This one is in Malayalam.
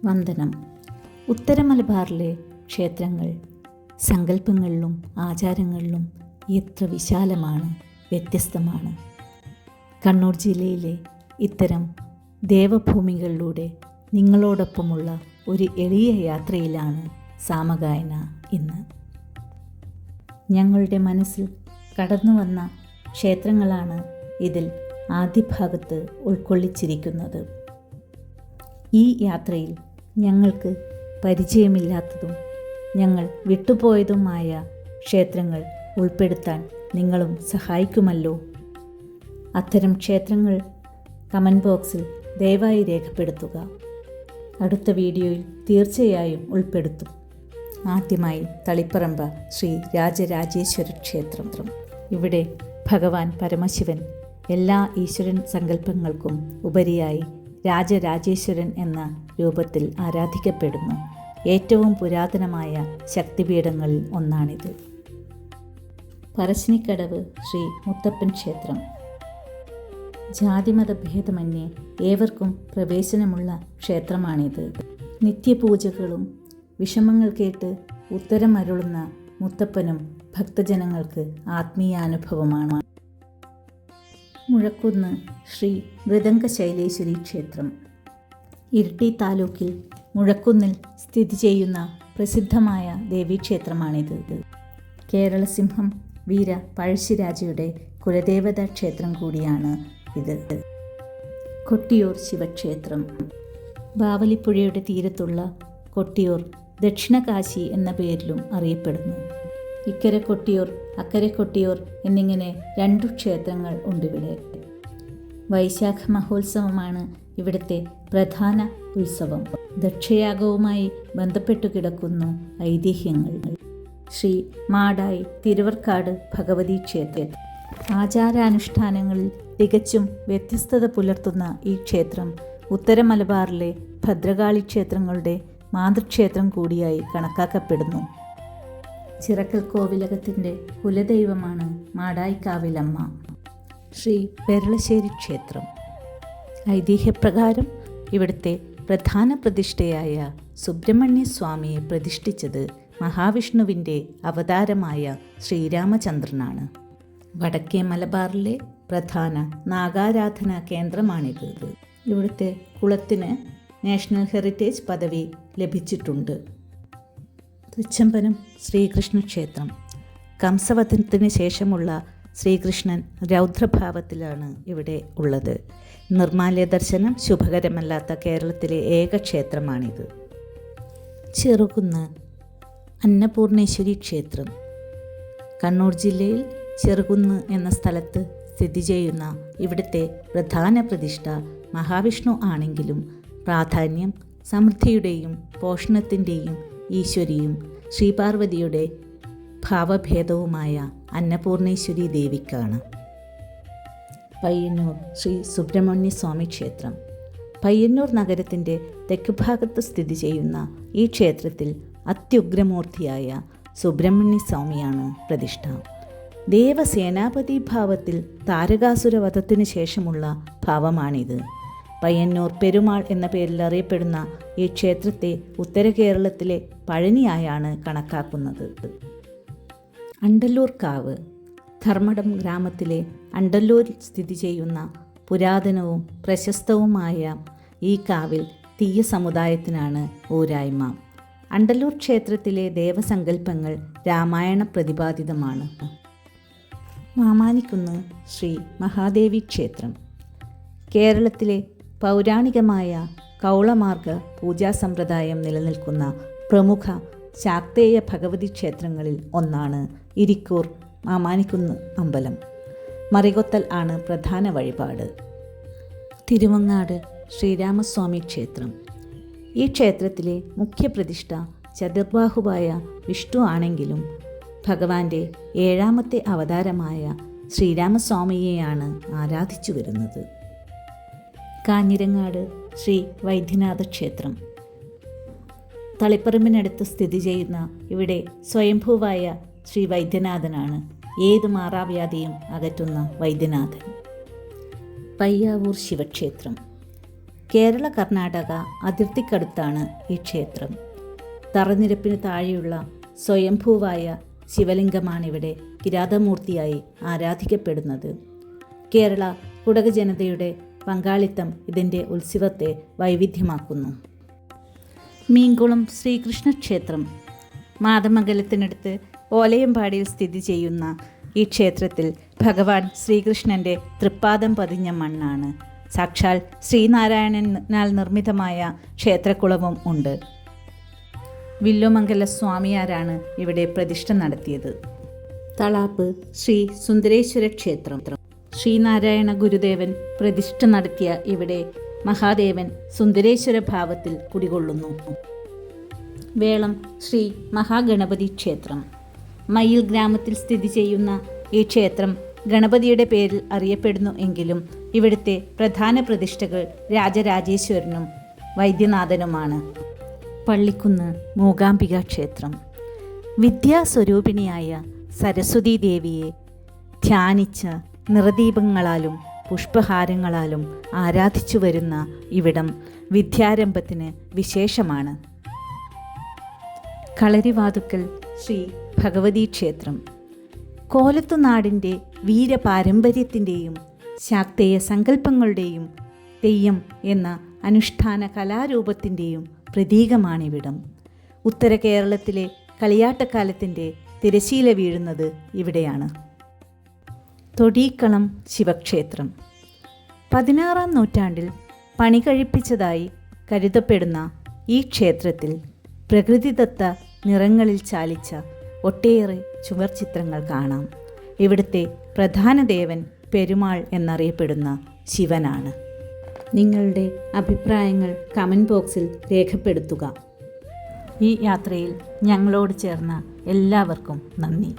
വന്ദനം. ഉത്തര മലബാറിലെ ക്ഷേത്രങ്ങൾ സങ്കല്പങ്ങളിലും ആചാരങ്ങളിലും എത്ര വിശാലമാണ്, വ്യത്യസ്തമാണ്. കണ്ണൂർ ജില്ലയിലെ ഇത്തരം ദേവഭൂമികളിലൂടെ നിങ്ങളോടൊപ്പമുള്ള ഒരു എളിയ യാത്രയിലാണ് സാമഗായന ഇന്ന്. ഞങ്ങളുടെ മനസ്സിൽ കടന്നു വന്ന ക്ഷേത്രങ്ങളാണ് ഇതിൽ ആദ്യ ഭാഗത്ത് ഉൾക്കൊള്ളിച്ചിരിക്കുന്നത്. ഈ യാത്രയിൽ ഞങ്ങൾക്ക് പരിചയമില്ലാത്തതും ഞങ്ങൾ വിട്ടുപോയതുമായ ക്ഷേത്രങ്ങൾ ഉൾപ്പെടുത്താൻ നിങ്ങളും സഹായിക്കുമല്ലോ. അത്തരം ക്ഷേത്രങ്ങൾ കമൻറ്റ് ബോക്സിൽ ദയവായി രേഖപ്പെടുത്തുക. അടുത്ത വീഡിയോയിൽ തീർച്ചയായും ഉൾപ്പെടുത്തും. ആദ്യമായി തളിപ്പറമ്പ് ശ്രീ രാജരാജേശ്വര ക്ഷേത്രം. ഇവിടെ ഭഗവാൻ പരമശിവൻ എല്ലാ ഈശ്വരൻ സങ്കല്പങ്ങൾക്കും ഉപരിയായി രാജരാജേശ്വരൻ എന്ന രൂപത്തിൽ ആരാധിക്കപ്പെടുന്നു. ഏറ്റവും പുരാതനമായ ശക്തിപീഠങ്ങളിൽ ഒന്നാണിത്. പറശ്ശിനിക്കടവ് ശ്രീ മുത്തപ്പൻ ക്ഷേത്രം. ജാതിമത ഭേദമന്യേ ഏവർക്കും പ്രവേശനമുള്ള ക്ഷേത്രമാണിത്. നിത്യപൂജകളും വിഷമങ്ങൾ കേട്ട് ഉത്തരമരുളുന്ന മുത്തപ്പനും ഭക്തജനങ്ങൾക്ക് ആത്മീയാനുഭവമാണ്. മുഴക്കുന്ന് ശ്രീ മൃദംഗ ശൈലേശ്വരി ക്ഷേത്രം. ഇരിട്ടി താലൂക്കിൽ മുഴക്കുന്നിൽ സ്ഥിതി ചെയ്യുന്ന പ്രസിദ്ധമായ ദേവീക്ഷേത്രമാണിത്. കേരളസിംഹം വീര പഴശ്ശിരാജയുടെ കുലദേവതാ ക്ഷേത്രം കൂടിയാണ് ഇത്. കൊട്ടിയൂർ ശിവക്ഷേത്രം. ബാവലിപ്പുഴയുടെ തീരത്തുള്ള കൊട്ടിയൂർ ദക്ഷിണകാശി എന്ന പേരിലും അറിയപ്പെടുന്നു. ഇക്കരെ കൊട്ടിയൂർ അക്കരെ കൊട്ടിയൂർ എന്നിങ്ങനെ 2 ക്ഷേത്രങ്ങൾ ഉണ്ടിവിടെ. വൈശാഖ മഹോത്സവമാണ് ഇവിടുത്തെ പ്രധാന ഉത്സവം. ദക്ഷയാഗവുമായി ബന്ധപ്പെട്ടു കിടക്കുന്നു ഐതിഹ്യങ്ങൾ. ശ്രീ മാടായി തിരുവർക്കാട് ഭഗവതി ക്ഷേത്രം. ആചാരാനുഷ്ഠാനങ്ങളിൽ തികച്ചും വ്യത്യസ്തത പുലർത്തുന്ന ഈ ക്ഷേത്രം ഉത്തര മലബാറിലെ ഭദ്രകാളി ക്ഷേത്രങ്ങളുടെ മാതൃക്ഷേത്രം കൂടിയായി കണക്കാക്കപ്പെടുന്നു. ചിറക്കൽ കോവിലകത്തിൻ്റെ കുലദൈവമാണ് മാടായിക്കാവിലമ്മ. ശ്രീ പെരളശ്ശേരി ക്ഷേത്രം. ഐതിഹ്യപ്രകാരം ഇവിടുത്തെ പ്രധാന പ്രതിഷ്ഠയായ സുബ്രഹ്മണ്യ സ്വാമിയെ പ്രതിഷ്ഠിച്ചത് മഹാവിഷ്ണുവിൻ്റെ അവതാരമായ ശ്രീരാമചന്ദ്രനാണ്. വടക്കേ മലബാറിലെ പ്രധാന നാഗാരാധനാ കേന്ദ്രമാണിത്. ഇവിടുത്തെ കുളത്തിന് നാഷണൽ ഹെറിറ്റേജ് പദവി ലഭിച്ചിട്ടുണ്ട്. തൃച്ചംബരം ശ്രീകൃഷ്ണ ക്ഷേത്രം. കംസവധത്തിന് ശേഷമുള്ള ശ്രീകൃഷ്ണൻ രൗദ്രഭാവത്തിലാണ് ഇവിടെ ഉള്ളത്. നിർമ്മാല്യ ദർശനം ശുഭകരമല്ലാത്ത കേരളത്തിലെ ഏക ക്ഷേത്രമാണിത്. ചെറുകുന്ന് അന്നപൂർണേശ്വരി ക്ഷേത്രം. കണ്ണൂർ ജില്ലയിൽ ചെറുകുന്ന് എന്ന സ്ഥലത്ത് സ്ഥിതി ചെയ്യുന്ന ഇവിടുത്തെ പ്രധാന പ്രതിഷ്ഠ മഹാവിഷ്ണു ആണെങ്കിലും പ്രാധാന്യം സമൃദ്ധിയുടെയും പോഷണത്തിൻ്റെയും ഈശ്വരിയും ശ്രീപാർവതിയുടെ ഭാവഭേദവുമായ അന്നപൂർണേശ്വരി ദേവിക്കാണ്. പയ്യന്നൂർ ശ്രീ സുബ്രഹ്മണ്യ സ്വാമി ക്ഷേത്രം. പയ്യന്നൂർ നഗരത്തിൻ്റെ തെക്കുഭാഗത്ത് സ്ഥിതി ചെയ്യുന്ന ഈ ക്ഷേത്രത്തിൽ അത്യുഗ്രമൂർത്തിയായ സുബ്രഹ്മണ്യ സ്വാമിയാണ് പ്രതിഷ്ഠ. ദേവസേനാപതി ഭാവത്തിൽ താരകാസുരവധത്തിനു ശേഷമുള്ള ഭാവമാണിത്. പയ്യന്നൂർ പെരുമാൾ എന്ന പേരിൽ അറിയപ്പെടുന്ന ഈ ക്ഷേത്രത്തെ ഉത്തര കേരളത്തിലെ പഴനിയായാണ് കണക്കാക്കുന്നത്. അണ്ടല്ലൂർ കാവ്. ധർമ്മടം ഗ്രാമത്തിലെ അണ്ടല്ലൂരിൽ സ്ഥിതി ചെയ്യുന്ന പുരാതനവും പ്രശസ്തവുമായ ഈ കാവിൽ തീയ സമുദായത്തിനാണ് ഊരായ്മ. അണ്ടല്ലൂർ ക്ഷേത്രത്തിലെ ദേവസങ്കല്പങ്ങൾ രാമായണ പ്രതിപാദിതമാണ്. മാമാനിക്കുന്ന് ശ്രീ മഹാദേവി ക്ഷേത്രം. കേരളത്തിലെ പൗരാണികമായ കൗളമാർഗ പൂജാസമ്പ്രദായം നിലനിൽക്കുന്ന പ്രമുഖ ശാക്തേയ ഭഗവതി ക്ഷേത്രങ്ങളിൽ ഒന്നാണ് ഇരിക്കൂർ മാമാനിക്കുന്ന് അമ്പലം. മറികൊത്തൽ ആണ് പ്രധാന വഴിപാട്. തിരുവങ്ങാട് ശ്രീരാമസ്വാമി ക്ഷേത്രം. ഈ ക്ഷേത്രത്തിലെ മുഖ്യപ്രതിഷ്ഠ ചതുർബാഹുവായ വിഷ്ണു ആണെങ്കിലും ഭഗവാന്റെ 7ാമത്തെ അവതാരമായ ശ്രീരാമസ്വാമിയെയാണ് ആരാധിച്ചു വരുന്നത്. കാഞ്ഞിരങ്ങാട് ശ്രീ വൈദ്യനാഥ ക്ഷേത്രം. തളിപ്പറമ്പിനടുത്ത് സ്ഥിതി ചെയ്യുന്ന ഇവിടെ സ്വയംഭൂവായ ശ്രീ വൈദ്യനാഥനാണ് ഏത് മാറാവ്യാധിയും അകറ്റുന്ന വൈദ്യനാഥൻ. പയ്യാവൂർ ശിവക്ഷേത്രം. കേരള കർണാടക അതിർത്തിക്കടുത്താണ് ഈ ക്ഷേത്രം. തറനിരപ്പിന് താഴെയുള്ള സ്വയംഭൂവായ ശിവലിംഗമാണിവിടെ കിരാതമൂർത്തിയായി ആരാധിക്കപ്പെടുന്നത്. കേരള കുടക് ജനതയുടെ പങ്കാളിത്തം ഇതിൻ്റെ ഉത്സവത്തെ വൈവിധ്യമാക്കുന്നു. മീൻകുളം ശ്രീകൃഷ്ണ ക്ഷേത്രം മാതമംഗലത്തിനടുത്ത് ഓലയമ്പാടിയിൽ സ്ഥിതി ചെയ്യുന്ന ഈ ക്ഷേത്രത്തിൽ ഭഗവാൻ ശ്രീകൃഷ്ണൻ്റെ തൃപ്പാദം പതിഞ്ഞ മണ്ണാണ്. സാക്ഷാൽ ശ്രീനാരായണനാൽ നിർമ്മിതമായ ക്ഷേത്രക്കുളവും ഉണ്ട്. വില്ലുമംഗല സ്വാമിയാരാണ് ഇവിടെ പ്രതിഷ്ഠ നടത്തിയത്. തളാപ്പ് ശ്രീ സുന്ദരേശ്വര ക്ഷേത്രം. ശ്രീനാരായണ ഗുരുദേവൻ പ്രതിഷ്ഠ നടത്തിയ ഇവിടെ മഹാദേവൻ സുന്ദരേശ്വര ഭാവത്തിൽ കുടികൊള്ളുന്നു. വേളം ശ്രീ മഹാഗണപതി ക്ഷേത്രം. മയിൽ ഗ്രാമത്തിൽ സ്ഥിതി ചെയ്യുന്ന ഈ ക്ഷേത്രം ഗണപതിയുടെ പേരിൽ അറിയപ്പെടുന്നു എങ്കിലും ഇവിടുത്തെ പ്രധാന പ്രതിഷ്ഠകൾ രാജരാജേശ്വരനും വൈദ്യനാഥനുമാണ്. പള്ളിക്കുന്ന് മൂകാംബിക ക്ഷേത്രം. വിദ്യാസ്വരൂപിണിയായ സരസ്വതീ ദേവിയെ ധ്യാനിച്ച നിറദീപങ്ങളാലും പുഷ്പഹാരങ്ങളാലും ആരാധിച്ചു വരുന്ന ഇവിടം വിദ്യാരംഭത്തിന് വിശേഷമാണ്. കളരിവാതുക്കൽ ശ്രീ ഭഗവതി ക്ഷേത്രം. കോലത്തുനാടിൻ്റെ വീരപാരമ്പര്യത്തിൻ്റെയും ശാക്തേയ സങ്കല്പങ്ങളുടെയും തെയ്യം എന്ന അനുഷ്ഠാന കലാരൂപത്തിൻ്റെയും പ്രതീകമാണിവിടം. ഉത്തര കേരളത്തിലെ കളിയാട്ടക്കാലത്തിൻ്റെ തിരശീല വീഴുന്നത് ഇവിടെയാണ്. തൊടീക്കളം ശിവക്ഷേത്രം. 16-ാം നൂറ്റാണ്ടിൽ പണി കഴിപ്പിച്ചതായി കരുതപ്പെടുന്ന ഈ ക്ഷേത്രത്തിൽ പ്രകൃതിദത്ത നിറങ്ങളിൽ ചാലിച്ച ഒട്ടേറെ ചുവർച്ചിത്രങ്ങൾ കാണാം. ഇവിടുത്തെ പ്രധാന ദേവൻ പെരുമാൾ എന്നറിയപ്പെടുന്ന ശിവനാണ്. നിങ്ങളുടെ അഭിപ്രായങ്ങൾ കമൻറ്റ് ബോക്സിൽ രേഖപ്പെടുത്തുക. ഈ യാത്രയിൽ ഞങ്ങളോട് ചേർന്ന എല്ലാവർക്കും നന്ദി.